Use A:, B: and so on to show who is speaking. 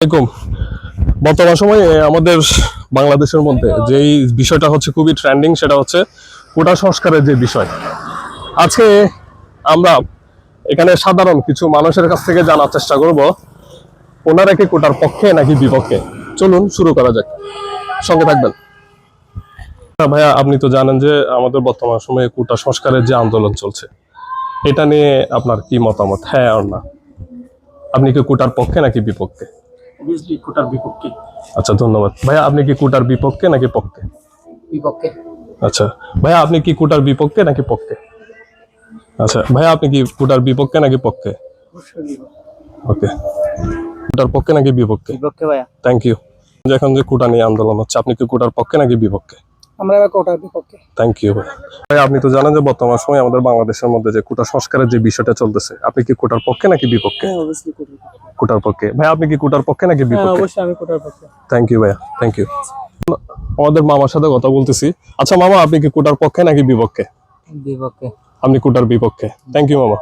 A: আসসালামু আলাইকুম। বর্তমান সময়ে আমাদের বাংলাদেশের মধ্যে যেই বিষয়টা হচ্ছে খুবই ট্রেন্ডিং, সেটা হচ্ছে কোটা সংস্কারের যে বিষয়। আজকে আমরা এখানে সাধারণ কিছু মানুষের কাছ থেকে জানার চেষ্টা করব, ওনারা কি কোটার পক্ষে নাকি বিপক্ষে। চলুন শুরু করা যাক, সঙ্গে থাকবেন। ভাইয়া, আপনি তো জানেন যে আমাদের বর্তমান সময়ে কোটা সংস্কারের যে আন্দোলন চলছে, এটা নিয়ে আপনার কি মতামত, হ্যাঁ আর না? আপনি কি কোটার পক্ষে নাকি বিপক্ষে?
B: অবভিয়াসলি কোটার বিপক্ষে।
A: আচ্ছা, ধন্যবাদ। ভাইয়া, আপনি কি কোটার বিপক্ষে নাকি পক্ষে?
B: বিপক্ষে।
A: আচ্ছা ভাইয়া, আপনি কি কোটার বিপক্ষে নাকি পক্ষে? আচ্ছা ভাইয়া, আপনি কি কোটার বিপক্ষে নাকি পক্ষে? ওকে, কোটার পক্ষে নাকি বিপক্ষে?
B: বিপক্ষে ভাইয়া।
A: Thank you. এখন যে কোটা নিয়ে আন্দোলন হচ্ছে, আপনি কি কোটার পক্ষে নাকি বিপক্ষে?
B: আমরা এবার কোটার বিপক্ষে।
A: থ্যাংক ইউ ভাই। ভাই, আপনি তো জানেন যে বর্তমান সময়ে আমাদের বাংলাদেশের মধ্যে যে কোটা সংস্কারের যে বিষয়টা চলতেছে, আপনি কি কোটার পক্ষে নাকি বিপক্ষে?
B: অবভিয়াসলি কোটার বিপক্ষে।
A: কোটার পক্ষে। ভাই, আপনি কি কোটার পক্ষে নাকি বিপক্ষে?
B: অবশ্যই আমি কোটার পক্ষে।
A: থ্যাংক ইউ ভাইয়া, থ্যাংক ইউ। আমাদের মামার সাথে কথা বলতেছি। আচ্ছা মামা, আপনি কি কোটার পক্ষে নাকি বিপক্ষে?
B: বিপক্ষে।
A: আপনি কোটার বিপক্ষে। থ্যাংক ইউ মামা।